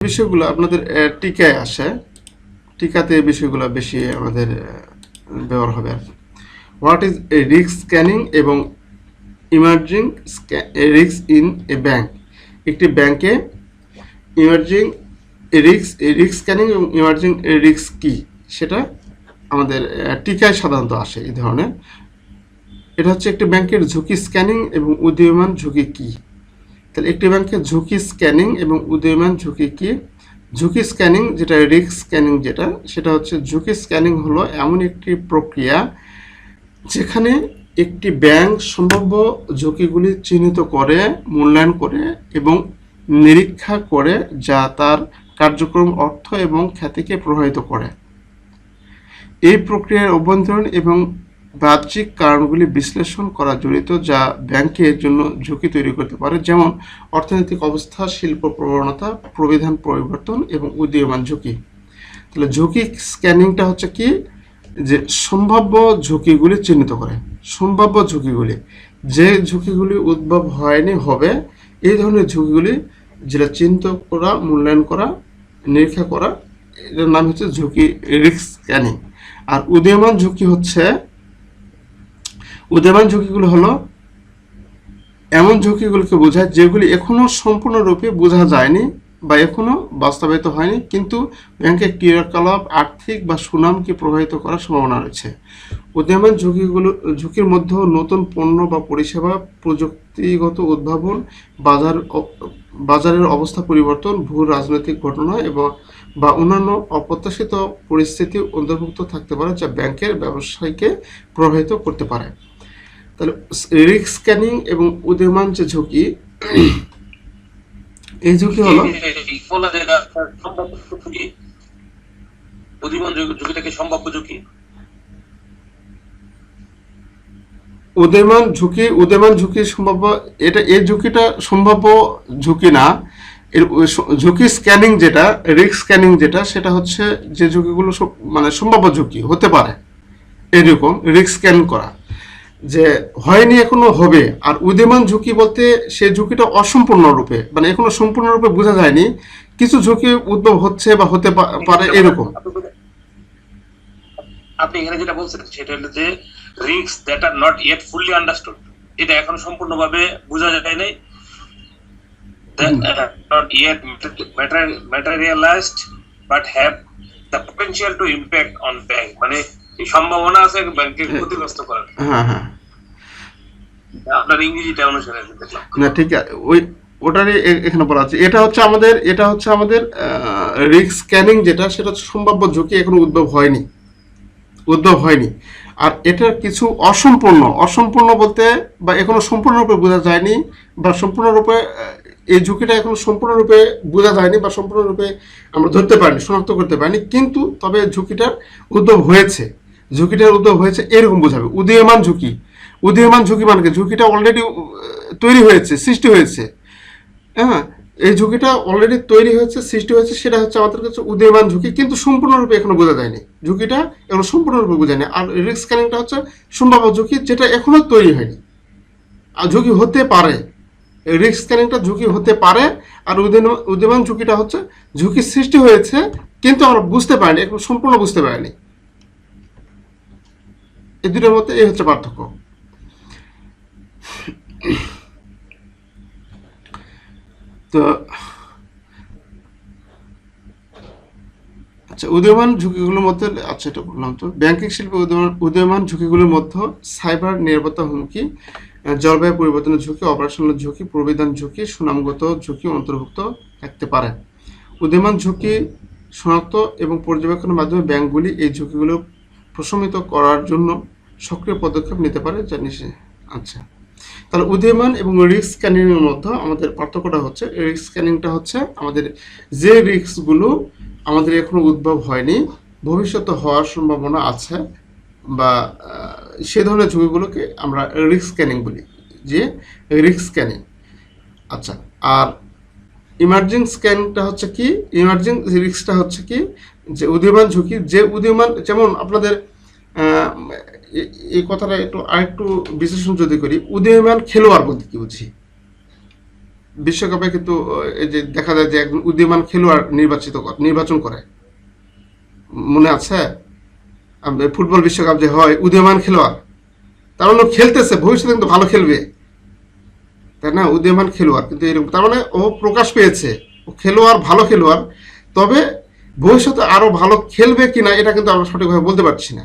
বিষয়গুলো আপনাদের টিকায় আসে, টিকাতে এই বিষয়গুলো বেশি আমাদের ব্যবহার হবে আর কি। হোয়াট ইজ রিস্ক স্ক্যানিং এবং emerging risk in a bank. একটি ব্যাংকে ইমার্জিং রিস্ক স্ক্যানিং এবং ইমার্জিং রিস্ক কি, সেটা আমাদের টিকায় সাধারণত আসে এই ধরনের। এটা হচ্ছে একটি ব্যাংকের ঝুঁকি স্ক্যানিং এবং উদীয়মান ঝুঁকি কি। তাহলে একটি ব্যাংকের ঝুঁকি স্ক্যানিং এবং উদীয়মান ঝুঁকি কি। ঝুঁকি স্ক্যানিং যেটা, রিস্ক স্ক্যানিং যেটা, সেটা হচ্ছে ঝুঁকি স্ক্যানিং হলো এমন একটি প্রক্রিয়া যেখানে একটি ব্যাংক সম্ভাব্য ঝুঁকিগুলি চিহ্নিত করে, মূল্যায়ন করে এবং নিরীক্ষা করে, যা তার কার্যক্রম, অর্থ এবং খ্যাতিকে প্রভাবিত করে। এই প্রক্রিয়ার অভ্যন্তরীণ এবং বাহ্যিক কারণগুলি বিশ্লেষণ করা জড়িত, যা ব্যাংকের জন্য ঝুঁকি তৈরি করতে পারে, যেমন অর্থনৈতিক অবস্থা, শিল্প প্রবণতা, প্রবিধান পরিবর্তন এবং উদীয়মান ঝুঁকি। তাহলে ঝুঁকি স্ক্যানিংটা হচ্ছে কি, যে সম্ভাব্য ঝুঁকিগুলি চিহ্নিত করে। সম্ভাব্য ঝুঁকিগুলি, যে ঝুঁকিগুলি উদ্ভব হয়নি হবে, এই ধরনের ঝুঁকিগুলি যেটা চিহ্নিত করা, মূল্যায়ন করা, নিরীক্ষা করা, এটার নাম হচ্ছে ঝুঁকি রিস্ক স্ক্যানিং। আর উদীয়মান ঝুঁকি হচ্ছে, উদীয়মান ঝুঁকিগুলো হলো এমন ঝুঁকিগুলোকে বোঝায় যেগুলি এখনো সম্পূর্ণরূপে বোঝা যায়নি বা এখনো বাস্তবায়িত হয়নি, কিন্তু ব্যাংকের ক্রিয়াকলাপ, আর্থিক বা সুনামকে প্রভাবিত করার সম্ভাবনা রয়েছে। উদীয়মান ঝুঁকির মধ্যে নতুন পণ্য বা পরিষেবা, প্রযুক্তিগত উদ্ভাবন, বাজারের অবস্থা পরিবর্তন, ভূ রাজনৈতিক ঘটনা বা অন্যান্য অপ্রত্যাশিত পরিস্থিতি অন্তর্ভুক্ত থাকতে পারে, যা ব্যাংকের ব্যবসায়কে প্রভাবিত করতে পারে। তাহলে রিস্ক স্ক্যানিং এবং উদীয়মান যে ঝুঁকি, এই ঝুঁকি হলো উদীয়মান ঝুঁকিটাকে সম্ভাব্য ঝুঁকি। উদীয়মান ঝুঁকি সম্ভাব্য, এটা এই ঝুঁকিটা সম্ভাব্য ঝুঁকি না। এর ঝুঁকি স্ক্যানিং যেটা, রিস্ক স্ক্যানিং যেটা, সেটা হচ্ছে যে ঝুঁকিগুলো মানে সম্ভাব্য ঝুঁকি হতে পারে, এরকম রিস্ক স্ক্যান করা, যে হয়নি এখনো হবে। আর উদীয়মান ঝুঁকি বলতে সেই ঝুঁকিটা অসম্পূর্ণরূপে, মানে এখনো সম্পূর্ণরূপে বোঝা যায়নি, কিছু ঝুঁকি উদ্ভব হচ্ছে বা হতে পারে, এরকম। আপনি এখানে যেটা বলছেন সেটা হলো যে risk that are not yet fully understood, এটা এখনো সম্পূর্ণভাবে বোঝা যায় নাই, not yet materialized but have the potential to impact on bank, মানে এই সম্ভাবনা আছে ব্যাংকের ক্ষতিগ্রস্ত করার। হ্যাঁ হ্যাঁ, আপনার ইংরেজিটা অনুসারে দেখলাম না ঠিক আছে, ওটারই এখানে বলা আছে। এটা হচ্ছে আমাদের রিস্ক স্ক্যানিং যেটা, সেটা হচ্ছে সম্ভাব্য ঝুঁকি এখনো উদ্ভব হয়নি। আর এটার কিছু অসম্পূর্ণ বলতে, বা এখনো সম্পূর্ণরূপে বোঝা যায়নি, বা সম্পূর্ণরূপে এই ঝুঁকিটা এখনো সম্পূর্ণরূপে বোঝা যায়নি, বা সম্পূর্ণরূপে আমরা ধরতে পারিনি, শনাক্ত করতে পারিনি, কিন্তু তবে ঝুঁকিটার উদ্ভব হয়েছে, এরকম বোঝাবে। উদীয়মান ঝুঁকি মানে কি, ঝুঁকিটা অলরেডি তৈরি হয়েছে, সৃষ্টি হয়েছে। হ্যাঁ, এই ঝুঁকিটা অলরেডি তৈরি হয়েছে, সৃষ্টি হয়েছে, সেটা হচ্ছে আমাদের কাছে উদীয়মান ঝুঁকি, কিন্তু সম্পূর্ণরূপে এখনো বোঝা যায়নি, ঝুঁকিটা এখনো সম্পূর্ণরূপে বোঝা যায়নি। আর রিস্ক স্ক্যানিংটা হচ্ছে সম্ভাব্য ঝুঁকি, যেটা এখনো তৈরি হয়নি, আর ঝুঁকি হতে পারে। রিস্ক স্ক্যানিংটা ঝুঁকি হতে পারে, আর উদীয়মান ঝুঁকিটা হচ্ছে ঝুঁকি সৃষ্টি হয়েছে, কিন্তু আমরা বুঝতে পারিনি, এখন সম্পূর্ণ বুঝতে পারিনি। এই দুটোর মধ্যে এই হচ্ছে পার্থক্য। তো আচ্ছা, উদীয়মান ঝুঁকিগুলোর মধ্যে, আচ্ছা এটা বললাম। তো ব্যাংকিং শিল্পে উদীয়মান ঝুঁকিগুলোর মধ্যে সাইবার নিরাপত্তা হুমকি, জলবায়ু পরিবর্তনের ঝুঁকি, অপারেশনাল ঝুঁকি, প্রবিধান ঝুঁকি, সুনামগত ঝুঁকি অন্তর্ভুক্ত থাকতে পারে। উদীয়মান ঝুঁকি শনাক্ত এবং পর্যবেক্ষণের মাধ্যমে ব্যাংকগুলি এই ঝুঁকিগুলো প্রশমিত করার জন্য সক্রিয় পদক্ষেপ নিতে পারে, যা আচ্ছা, তাহলে উদীয়মান এবং রিস্ক স্ক্যানিংয়ের মধ্যে আমাদের পার্থক্যটা হচ্ছে, রিস্ক স্ক্যানিংটা হচ্ছে আমাদের যে রিস্কগুলো আমাদের এখনো উদ্ভব হয়নি, ভবিষ্যতে হওয়ার সম্ভাবনা আছে, বা সে ধরনের ঝুঁকিগুলোকে আমরা রিস্ক স্ক্যানিং বলি, যে রিস্ক স্ক্যানিং। আচ্ছা, আর ইমার্জিং স্ক্যানটা হচ্ছে কি, ইমার্জিং রিস্কটা হচ্ছে কি, যে উদীয়মান ঝুঁকি, যে উদীয়মান, যেমন আপনাদের এই কথাটা আরেকটু বিশ্লেষণ যদি করি, উদীয়মান খেলোয়াড় বলতে কি বুঝি? বিশ্বকাপে কিন্তু এই যে দেখা যায় যে একজন উদীয়মান খেলোয়াড় নির্বাচন করে, মনে আছে? ফুটবল বিশ্বকাপ যে হয়, উদীয়মান খেলোয়াড়, তার মানে খেলতেছে, ভবিষ্যতে কিন্তু ভালো খেলবে, তাই না? উদীয়মান খেলোয়াড় কিন্তু এরকম, তার মানে ও প্রকাশ পেয়েছে, ও খেলোয়াড়, ভালো খেলোয়াড়, তবে ভবিষ্যতে আরো ভালো খেলবে কিনা এটা কিন্তু আমরা সঠিকভাবে বলতে পারছি না,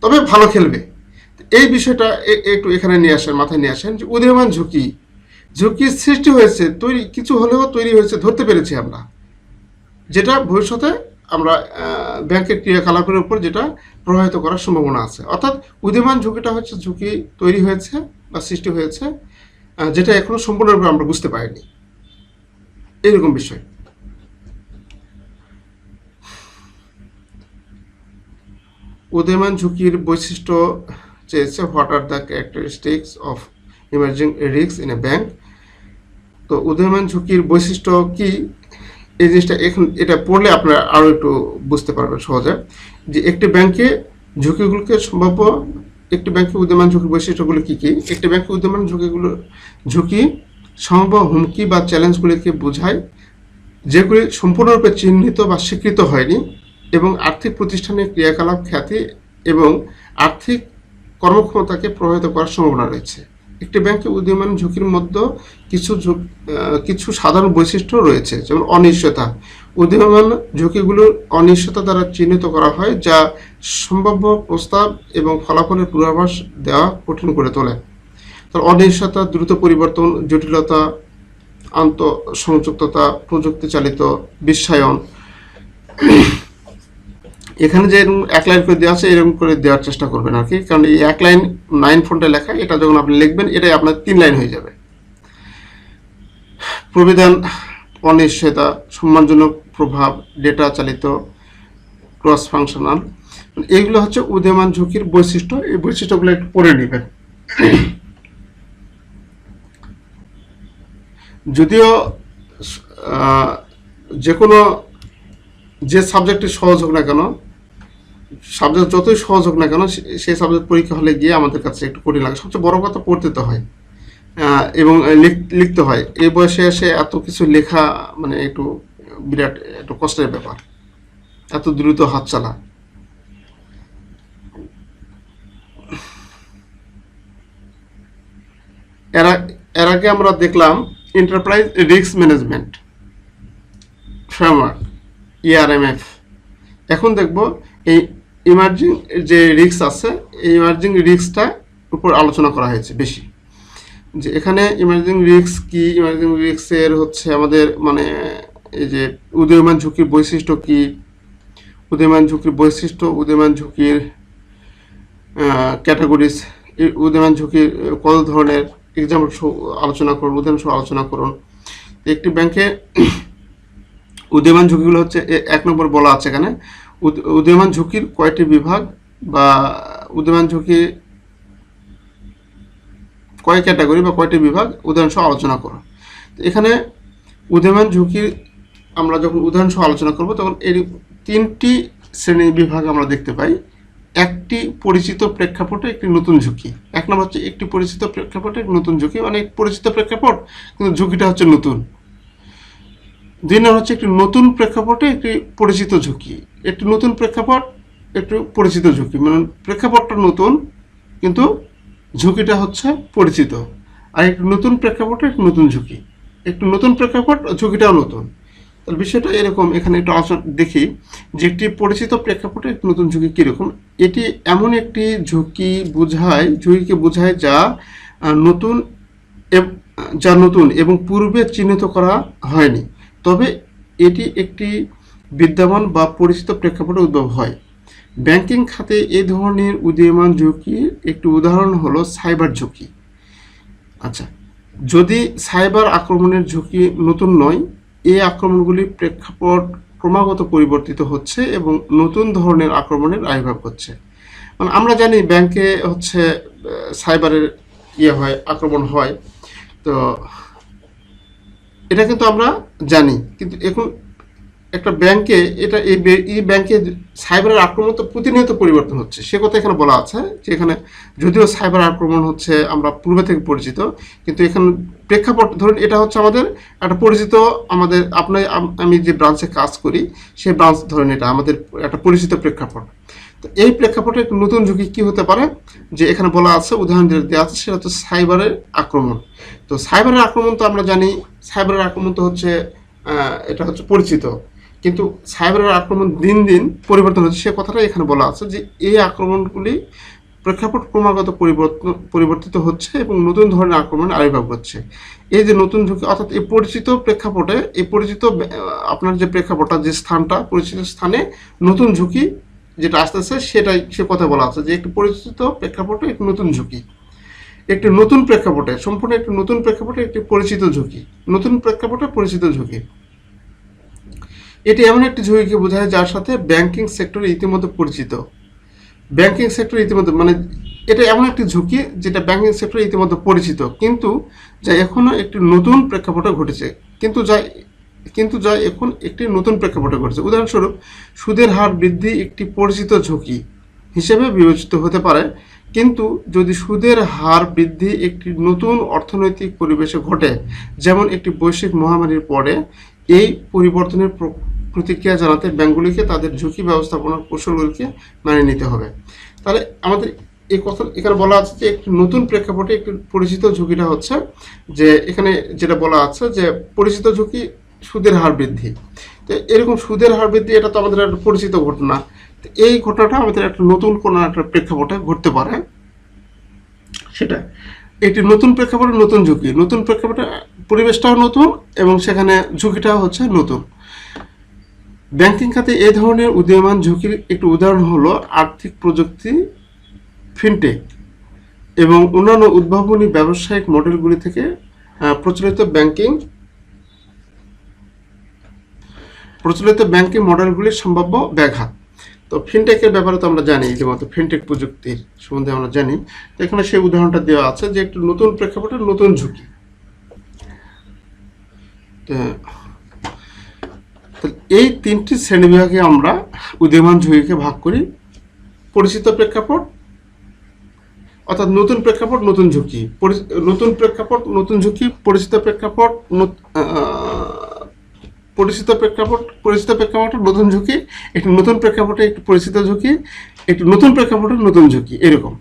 তবে ভালো খেলবে। এই বিষয়টা একটু এখানে নিয়ে আসেন, মাথায় নিয়ে আসেন যে উদীয়মান ঝুঁকি সৃষ্টি হয়েছে, কিছু হলেও তৈরি হয়েছে, ধরতে পেরেছি আমরা, যেটা ভবিষ্যতে আমরা ব্যাংকের ক্রিয়াকলাপের উপর যেটা প্রভাবিত করার সম্ভাবনা আছে। অর্থাৎ উদীয়মান ঝুঁকিটা হচ্ছে ঝুঁকি তৈরি হয়েছে বা সৃষ্টি হয়েছে, যেটা এখনো সম্পূর্ণরূপে আমরা বুঝতে পারিনি, এইরকম বিষয়। উদীয়মান ঝুঁকির বৈশিষ্ট্য চেয়েছে, what are the characteristics of emerging risk in a bank. তো উদীয়মান ঝুঁকির বৈশিষ্ট্য কি, এই জিনিসটা এখন এটা পড়লে আপনারা আরও একটু বুঝতে পারবেন সহজে, যে একটি ব্যাংকে ঝুঁকিগুলোকে সম্ভাব্য, একটি ব্যাংকে উদীয়মান ঝুঁকির বৈশিষ্ট্যগুলো কী কী? একটি ব্যাংকে উদীয়মান ঝুঁকি সম্ভাব্য হুমকি বা চ্যালেঞ্জগুলিকে বোঝায় যেগুলি সম্পূর্ণরূপে চিহ্নিত বা স্বীকৃত হয়নি এবং আর্থিক প্রতিষ্ঠানের ক্রিয়াকলাপ, খ্যাতি এবং আর্থিক কর্মক্ষমতাকে প্রভাবিত করার সম্ভাবনা রয়েছে। একটি ব্যাংকে উদীয়মান ঝুঁকির মধ্যে কিছু সাধারণ বৈশিষ্ট্য রয়েছে, যেমন অনিশ্চয়তা। উদীয়মান ঝুঁকিগুলোর অনিশ্চয়তা দ্বারা চিহ্নিত করা হয়, যা সম্ভাব্য প্রস্তাব এবং ফলাফলের পূর্বাভাস দেওয়া কঠিন করে তোলে। তার অনিশ্চয়তা, দ্রুত পরিবর্তন, জটিলতা, আন্তঃসংযুক্ততা, প্রযুক্তি চালিত বিশ্বায়ন। এখানে যে এরকম এক লাইন করে দেওয়া আছে, এরকম করে দেওয়ার চেষ্টা করবেন আর কি, কারণ এই এক লাইন 9 ফন্টে লেখা, এটা যখন আপনি লিখবেন এটাই আপনার 3 লাইন হয়ে যাবে। প্রবিধান, অনিশ্চয়তা, সম্মানজনক প্রভাব, ডেটা চালিত, ক্রস ফাংশনাল, এইগুলো হচ্ছে উদীয়মান ঝুঁকির বৈশিষ্ট্য। এই বৈশিষ্ট্যগুলো একটু পড়ে নেবেন। যদিও যে কোনো যে সাবজেক্টটি সহজ হোক না কেন, সাবজেক্ট যতই সহজ হোক না কেন, সেই সাবজেক্ট পরীক্ষা হলে গিয়ে আমাদের কাছে একটু কঠিন লাগে। সবচেয়ে বড় কথা পড়তে তো হয় এবং লিখতে হয়। এই বয়সে এসে এত কিছু লেখা মানে একটু বিরাট একটু কষ্টের ব্যাপার, এত দ্রুত হাত চালা। এর আগে আমরা দেখলাম enterprise risk management framework, ERMF। এখন দেখব এই ইমার্জিং যে রিস্ক আছে, এই ইমার্জিং রিস্কটা উপর আলোচনা করা হয়েছে বেশি, যে এখানে ইমার্জিং রিস্ক কি, ইমার্জিং রিস্কের হচ্ছে আমাদের মানে এই যে উদীয়মান ঝুঁকির বৈশিষ্ট্য কি, উদীয়মান ঝুঁকির বৈশিষ্ট্য, উদীয়মান ঝুঁকির ক্যাটাগরিজ, উদীয়মান ঝুঁকির কত ধরনের, এক্সাম্পল আলোচনা করুন, উদাহরণ সহ আলোচনা করুন। একটি ব্যাংকে উদীয়মান ঝুঁকিগুলো হচ্ছে 1 নম্বর বলা আছে এখানে, উদীয়মান ঝুঁকির কয়টি বিভাগ বা উদীয়মান ঝুঁকি কয় ক্যাটাগরি বা কয়টি বিভাগ, উদাহরণ সহ আলোচনা করো। এখানে উদীয়মান ঝুঁকির আমরা যখন উদাহরণ সহ আলোচনা করব তখন এর 3টি শ্রেণী বিভাগ আমরা দেখতে পাই। একটি পরিচিত প্রেক্ষাপটে একটি নতুন ঝুঁকি। 1 নম্বর হচ্ছে একটি পরিচিত প্রেক্ষাপটে একটি নতুন ঝুঁকি, মানে পরিচিত প্রেক্ষাপট কিন্তু ঝুঁকিটা হচ্ছে নতুন। 2 নম্বর হচ্ছে একটি নতুন প্রেক্ষাপটে একটি পরিচিত ঝুঁকি। একটি নতুন প্রেক্ষাপট, একটু পরিচিত ঝুঁকি, মানে প্রেক্ষাপটটা নতুন কিন্তু ঝুঁকিটা হচ্ছে পরিচিত। আর একটি নতুন প্রেক্ষাপটে একটি নতুন ঝুঁকি, একটু নতুন প্রেক্ষাপট, ঝুঁকিটাও নতুন। তাহলে বিষয়টা এরকম, এখানে একটু আলোচনা দেখি যে একটি পরিচিত প্রেক্ষাপটে একটি নতুন ঝুঁকি কীরকম। এটি এমন একটি ঝুঁকিকে বোঝায় যা নতুন এবং পূর্বে চিহ্নিত করা হয়নি, তবে এটি একটি বিদ্যমান বা পরিচিত প্রেক্ষাপটে উদ্ভব হয়। ব্যাংকিং খাতে এই ধরনের উদীয়মান ঝুঁকির একটি উদাহরণ হলো সাইবার ঝুঁকি। আচ্ছা, যদি সাইবার আক্রমণের ঝুঁকি নতুন নয়, এই আক্রমণগুলির প্রেক্ষাপট ক্রমাগত পরিবর্তিত হচ্ছে এবং নতুন ধরনের আক্রমণের আবির্ভাব হচ্ছে। মানে আমরা জানি ব্যাংকে হচ্ছে সাইবারের আক্রমণ হয়, তো এটা কিন্তু আমরা জানি, কিন্তু এখন একটা ব্যাংকে এই ব্যাংকে সাইবারের আক্রমণ তো প্রতিনিয়ত পরিবর্তন হচ্ছে, সে কথা এখানে বলা আছে যে এখানে যদিও সাইবার আক্রমণ হচ্ছে আমরা পূর্বে থেকে পরিচিত, কিন্তু এখানে প্রেক্ষাপট, ধরুন এটা হচ্ছে আমাদের একটা পরিচিত, আমাদের আমি যে ব্রাঞ্চে কাজ করি সেই ব্রাঞ্চ, ধরুন এটা আমাদের একটা পরিচিত প্রেক্ষাপট। তো এই প্রেক্ষাপটে একটু নতুন ঝুঁকি কি হতে পারে, যে এখানে বলা আছে, উদাহরণ দেওয়া আছে, সেটা হচ্ছে সাইবারের আক্রমণ। তো সাইবারের আক্রমণ তো আমরা জানি, সাইবারের আক্রমণ তো হচ্ছে এটা হচ্ছে পরিচিত, কিন্তু সাইবারের আক্রমণ দিন দিন পরিবর্তন হচ্ছে, সে কথাটা এখানে বলা আছে যে এই আক্রমণগুলি প্রেক্ষাপট ক্রমাগত পরিবর্তিত হচ্ছে এবং নতুন ধরনের আক্রমণ আবির্ভাব হচ্ছে। এই যে নতুন ঝুঁকি, অর্থাৎ এই পরিচিত প্রেক্ষাপটে, এই পরিচিত আপনার যে প্রেক্ষাপটটা, যে স্থানটা, পরিচিত স্থানে নতুন ঝুঁকি যেটা আসতেছে, সেটাই সে কথা বলা আছে যে একটি পরিচিত প্রেক্ষাপটে একটি নতুন ঝুঁকি, একটি নতুন প্রেক্ষাপটে, সম্পূর্ণ একটি নতুন প্রেক্ষাপটে একটি পরিচিত ঝুঁকি, নতুন প্রেক্ষাপটে পরিচিত ঝুঁকি। এটি এমন একটি ঝুঁকিকে বোঝায় যার সাথে ব্যাংকিং সেক্টর ইতিমধ্যে পরিচিত। ব্যাংকিং সেক্টর ইতিমধ্যে, মানে এটা এমন একটি ঝুঁকি যেটা ব্যাংকিং সেক্টর ইতিমধ্যে পরিচিত, কিন্তু যা এখনও একটি নতুন প্রেক্ষাপটে ঘটেছে, কিন্তু যা এখন একটি নতুন প্রেক্ষাপটে ঘটেছে। উদাহরণস্বরূপ, সুদের হার বৃদ্ধি একটি পরিচিত ঝুঁকি হিসেবে বিবেচিত হতে পারে, কিন্তু যদি সুদের হার বৃদ্ধি একটি নতুন অর্থনৈতিক পরিবেশে ঘটে, যেমন একটি বৈশ্বিক মহামারীর পরে, এই পরিবর্তনের প্রতিক্রিয়া জানাতে ব্যাংকগুলিকে তাদের ঝুঁকি ব্যবস্থাপনার কৌশলগুলিকে মেনে নিতে হবে। তাহলে আমাদের এই কথা এখানে বলা আছে যে একটি নতুন প্রেক্ষাপটে একটি পরিচিত ঝুঁকিটা হচ্ছে, যে এখানে যেটা বলা আছে যে পরিচিত ঝুঁকি সুদের হার বৃদ্ধি। তো এরকম সুদের হার বৃদ্ধি, এটা তো আমাদের একটা পরিচিত ঘটনা। তো এই ঘটনাটা আমাদের একটা নতুন কোনো একটা প্রেক্ষাপটে ঘটতে পারে, সেটা একটি নতুন প্রেক্ষাপটে নতুন ঝুঁকি, নতুন প্রেক্ষাপটে পরিবেশটাও নতুন এবং সেখানে ঝুঁকিটাও হচ্ছে নতুন। ব্যাংকিং খাতে এই ধরনের উদীয়মান ঝুঁকির একটি উদাহরণ হলো আর্থিক প্রযুক্তি, ফিনটেক এবং অন্যান্য উদ্ভাবনী ব্যবসায়িক মডেলগুলি থেকে প্রচলিত ব্যাংকিং মডেলগুলির সম্ভাব্য ব্যাঘাত। তো ফিনটেকের ব্যাপারে তো আমরা জানি, ইতিমধ্যে ফিনটেক প্রযুক্তির সম্বন্ধে আমরা জানি। তো এখানে সেই উদাহরণটা দেওয়া আছে যে একটি নতুন প্রেক্ষাপটে নতুন ঝুঁকি। এই তিনটি শ্রেণীবিভাগে আমরা উদীয়মান ঝুঁকিকে ভাগ করি: পরিচিত প্রেক্ষাপট, অর্থাৎ নতুন প্রেক্ষাপট নতুন ঝুঁকি, নতুন প্রেক্ষাপট নতুন ঝুঁকি, পরিচিত প্রেক্ষাপট নতুন ঝুঁকি, একটি নতুন প্রেক্ষাপটে একটি পরিচিত ঝুঁকি, একটি নতুন প্রেক্ষাপটে নতুন ঝুঁকি, এরকম।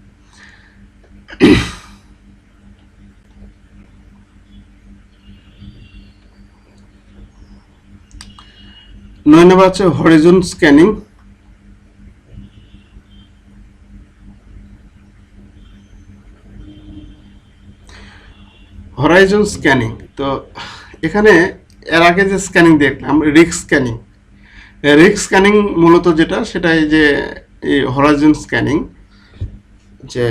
9 নম্বর আছে হরিজন স্ক্যানিং। হরাইজন স্ক্যানিং, তো এখানে এর আগে যে স্ক্যানিং দেখলাম রিস্ক স্ক্যানিং মূলত যেটা, সেটা এই যে এই হরাইজন স্ক্যানিং, যে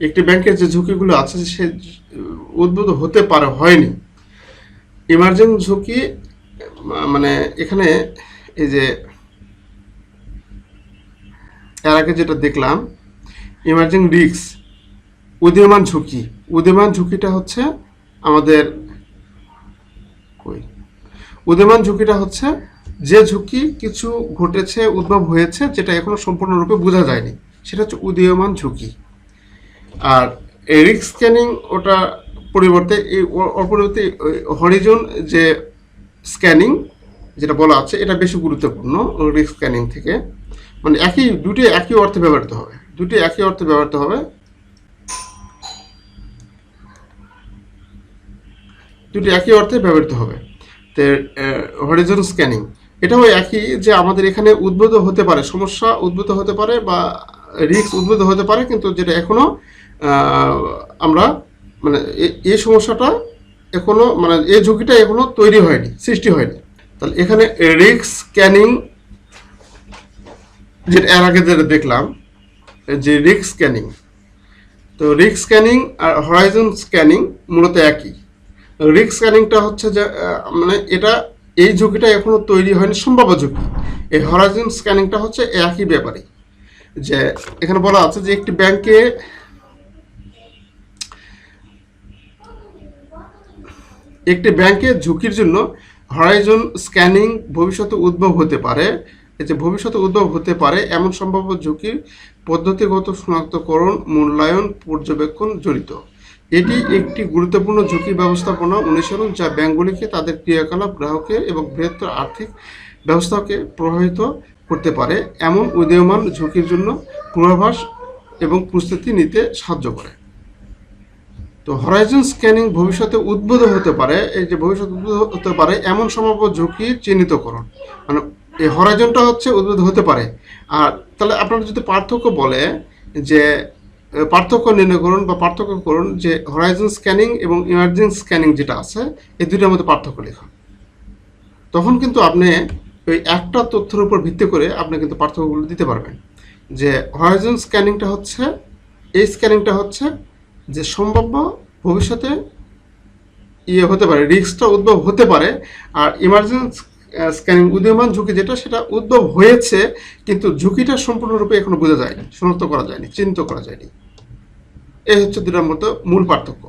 একটি ব্যাংকের যে ঝুঁকিগুলো আছে সে উদ্ভূত হতে পারে, হয়নি। ইমার্জিং ঝুঁকি, মানে এখানে এই যে এর আগে যেটা দেখলাম ইমার্জিং রিস্ক, উদীয়মান ঝুঁকিটা হচ্ছে আমাদের উদীয়মান ঝুঁকিটা হচ্ছে যে ঝুঁকি কিছু ঘটেছে, উদ্ভব হয়েছে, যেটা এখনো সম্পূর্ণরূপে বোঝা যায়নি, সেটা হচ্ছে উদীয়মান ঝুঁকি। আর এই রিস্ক স্ক্যানিং ওটা পরিবর্তে হরিজন যে স্ক্যানিং যেটা বলা আছে, এটা বেশি গুরুত্বপূর্ণ রিস্ক স্ক্যানিং থেকে। মানে দুটি একই অর্থে ব্যবহৃত হবে, তো হরিজন স্ক্যানিং এটাও একই, যে আমাদের এখানে উদ্ভূত হতে পারে, সমস্যা উদ্ভূত হতে পারে বা রিস্ক উদ্ভূত হতে পারে, কিন্তু যেটা এখনো আমরা মানে এই সমস্যাটা এখনো, মানে এই ঝুঁকিটা এখনো তৈরি হয়নি, সৃষ্টি হয়নি। তাহলে এখানে রিস্ক স্ক্যানিং যেটা এর আগে যেটা দেখলাম যে রিস্ক স্ক্যানিং, তো রিস্ক স্ক্যানিং আর হরাইজন স্ক্যানিং মূলত একই। রিস্ক স্ক্যানিংটা হচ্ছে যে মানে এই ঝুঁকিটা এখনো তৈরি হয়নি, সম্ভাব্য ঝুঁকি। এই হরাইজন স্ক্যানিংটা হচ্ছে একই ব্যাপারে, যে এখানে বলা আছে যে একটি ব্যাংকে ঝুঁকির জন্য হরাইজন স্ক্যানিং ভবিষ্যতে উদ্ভব হতে পারে এমন সম্ভাব্য ঝুঁকির পদ্ধতিগত শনাক্তকরণ, মূল্যায়ন, পর্যবেক্ষণ জড়িত। এটি একটি গুরুত্বপূর্ণ ঝুঁকি ব্যবস্থাপনা অনুসরণ যা ব্যাংকগুলিকে তাদের ক্রিয়াকলাপ গ্রাহকের এবং বৃহত্তর আর্থিক ব্যবস্থাকে প্রভাবিত করতে পারে এমন উদীয়মান ঝুঁকির জন্য পূর্বাভাস এবং প্রস্তুতি নিতে সাহায্য করে। তো হরাইজন স্ক্যানিং ভবিষ্যতে উদ্ভূত হতে পারে, এই যে ভবিষ্যতে উদ্ভূত হতে পারে এমন সম্ভাব্য ঝুঁকি চিহ্নিতকরণ, মানে এই হরাইজনটা হচ্ছে উদ্ভূত হতে পারে। আর তাহলে আপনারা যদি পার্থক্য বলে যে পার্থক্য নির্ণয় করুন বা পার্থক্য করুন যে হরাইজন স্ক্যানিং এবং ইমার্জিং স্ক্যানিং যেটা আছে এই দুইটার মধ্যে পার্থক্য লেখা, তখন কিন্তু আপনি ওই একটা তথ্যের উপর ভিত্তি করে আপনি কিন্তু পার্থক্যগুলো দিতে পারবেন। যে হরাইজন স্ক্যানিংটা হচ্ছে, এই স্ক্যানিংটা হচ্ছে যে সম্ভাব্য ভবিষ্যতে হতে পারে, রিস্কটা উদ্ভব হতে পারে। আর ইমার্জেন্স স্ক্যানিং উদীয়মান ঝুঁকি যেটা, সেটা উদ্ভব হয়েছে কিন্তু ঝুঁকিটা সম্পূর্ণরূপে এখনো বোঝা যায়নি, শনাক্ত করা যায়নি, চিহ্নিত করা যায়নি। এই হচ্ছে দুটার মধ্যে মূল পার্থক্য।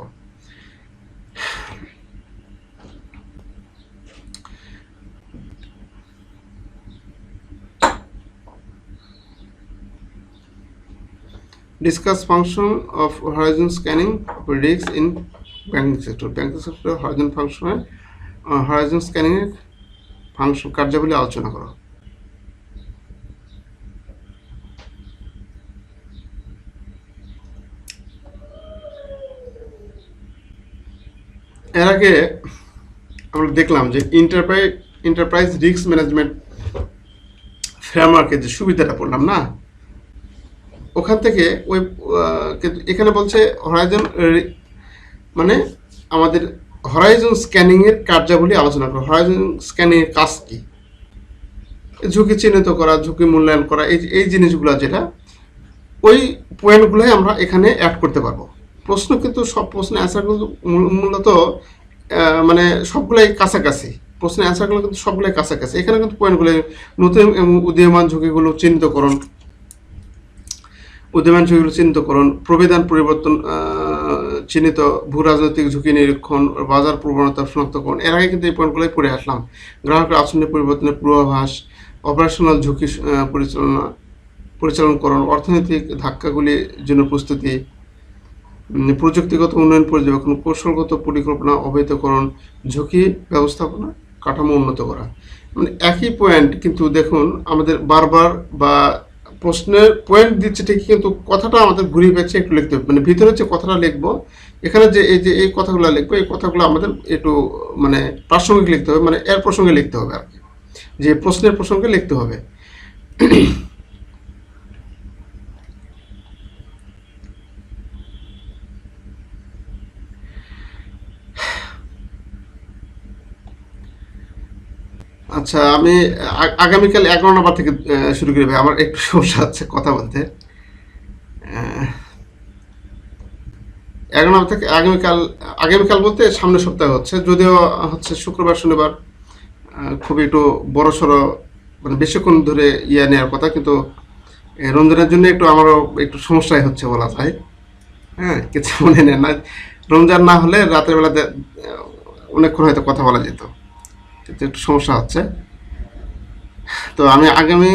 Discuss function of horizon scanning for risks in banking sector. Banking sector horizon scanning এর ফাংশন কার্যাবলী আলোচনা করো। এর আগে আমরা দেখলাম যে এন্টারপ্রাইজ রিস্ক ম্যানেজমেন্ট ফ্রেমওয়ার্কের যে সুবিধাটা পড়লাম না, ওখান থেকে ওই এখানে বলছে হরাইজন, মানে আমাদের হরাইজন স্ক্যানিংয়ের কার্যাবলী আলোচনা করো। হরাইজন স্ক্যানিংয়ের কাজ কী? ঝুঁকি চিহ্নিত করা, ঝুঁকি মূল্যায়ন করা, এই জিনিসগুলো যেটা, ওই পয়েন্টগুলোই আমরা এখানে অ্যাড করতে পারবো। প্রশ্ন কিন্তু সব প্রশ্নের অ্যান্সারগুলো মূলত মানে সবগুলাই কাছাকাছি, প্রশ্নের অ্যান্সারগুলো কিন্তু সবগুলাই কাছাকাছি। এখানে কিন্তু পয়েন্টগুলো নতুন এবং উদীয়মান ঝুঁকিগুলো চিহ্নিতকরণ, চিহ্নিতকরণ, প্রবিধান পরিবর্তন চিহ্নিত, ভূ রাজনৈতিক ঝুঁকি নিরীক্ষণ, বাজার প্রবণতা শনাক্তকরণ, এর আগে কিন্তু এই পয়েন্টগুলোই পড়ে আসলাম। গ্রাহকের আচরণের পরিবর্তনের পূর্বাভাস, অপারেশনাল ঝুঁকি পরিচালনকরণ, অর্থনৈতিক ধাক্কাগুলির জন্য প্রস্তুতি, প্রযুক্তিগত উন্নয়ন পর্যবেক্ষণ, কৌশলগত পরিকল্পনা অবহিতকরণ, ঝুঁকি ব্যবস্থাপনা কাঠামো উন্নত করা। মানে একই পয়েন্ট কিন্তু দেখুন আমাদের বারবার বা প্রশ্নের পয়েন্ট দিচ্ছে ঠিকই, কিন্তু কথাটা আমাদের ঘুরিয়ে পেয়েছে একটু লিখতে হবে। মানে ভিতরে যে কথাটা লিখবো, এখানে যে এই কথাগুলো লিখবো, এই কথাগুলো আমাদের একটু মানে প্রাসঙ্গিক লিখতে হবে, মানে এর প্রসঙ্গে লিখতে হবে আর কি, যে প্রশ্নের প্রসঙ্গে লিখতে হবে। আচ্ছা, আমি আগামীকাল 11 নম্বর থেকে শুরু করি ভাই, আমার একটু সমস্যা হচ্ছে কথা বলতে। 11 নম্বর থেকে আগামীকাল বলতে সামনের সপ্তাহে হচ্ছে, যদিও হচ্ছে শুক্রবার শনিবার খুবই একটু বড় সড়ো মানে বেশিক্ষণ ধরে নেওয়ার কথা, কিন্তু রমজানের জন্য একটু আমারও একটু সমস্যাই হচ্ছে বলা যায়। হ্যাঁ, কিছু মনে নেন না, রমজান না হলে রাতের বেলাতে অনেকক্ষণ হয়তো কথা বলা যেত, কিন্তু একটু সমস্যা হচ্ছে। তো আমি আগামী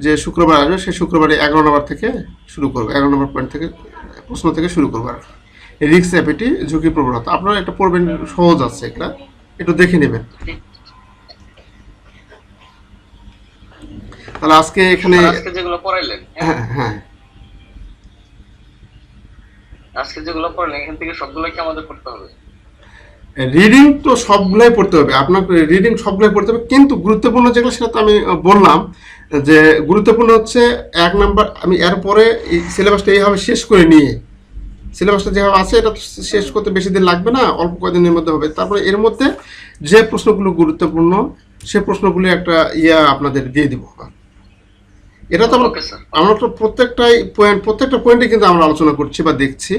যে শুক্রবার আসবে সেই শুক্রবারে 11 নম্বর থেকে শুরু করবো, 11 নম্বর পয়েন্ট থেকে প্রশ্ন থেকে শুরু করবো আর রিস্ক অ্যাপিটি, ঝুঁকি প্রবণতা। আপনারা এটা পড়বেন, সহজ আছে, এটা একটু দেখে নেবেন। তাহলে আজকে এখানে যেগুলো পড়াইলেন, হ্যাঁ আজকে যেগুলো পড়াইলেন এখান থেকে সবগুলো কি আমাদের পড়তে হবে? রিডিং তো সবগুলাই পড়তে হবে, আপনাকে রিডিং সবগুলাই পড়তে হবে, কিন্তু গুরুত্বপূর্ণ যেগুলো সেটা তো আমি বললাম যে গুরুত্বপূর্ণ হচ্ছে 1 নাম্বার। আমি এরপরে এই সিলেবাসটা এইভাবে শেষ করে নিয়ে, সিলেবাসটা যেভাবে আছে এটা শেষ করতে বেশি দিন লাগবে না, অল্প কয়েকদিনের মধ্যে হবে। তারপরে এর মধ্যে যে প্রশ্নগুলো গুরুত্বপূর্ণ সে প্রশ্নগুলো একটা আপনাদের দিয়ে দিব। এটা তো আমরা তো প্রত্যেকটা পয়েন্টে কিন্তু আমরা আলোচনা করছি বা দেখছি,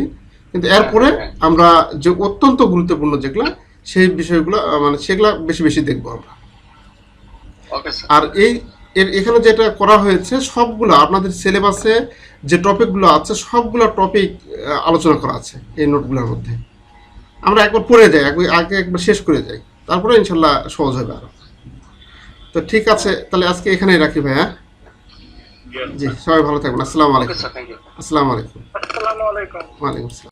কিন্তু এরপরে আমরা যে অত্যন্ত গুরুত্বপূর্ণ যেগুলো সেই বিষয়গুলো মানে সেগুলো বেশি বেশি দেখবো আমরা। আর এখানে যেটা করা হয়েছে সবগুলো আপনাদের সিলেবাসে যে টপিকগুলো আছে সবগুলো টপিক আলোচনা করা আছে এই নোটগুলোর মধ্যে। আমরা একবার পড়ে যাই, আগে একবার শেষ করে যাই, তারপরে ইনশাল্লাহ সহজ হবে আরো। তো ঠিক আছে, তাহলে আজকে এখানেই রাখি ভাই। হ্যাঁ জি, সবাই ভালো থাকবেন। আসসালামু আলাইকুম। আসসালামু আলাইকুম। ওয়ালাইকুম আসসালাম।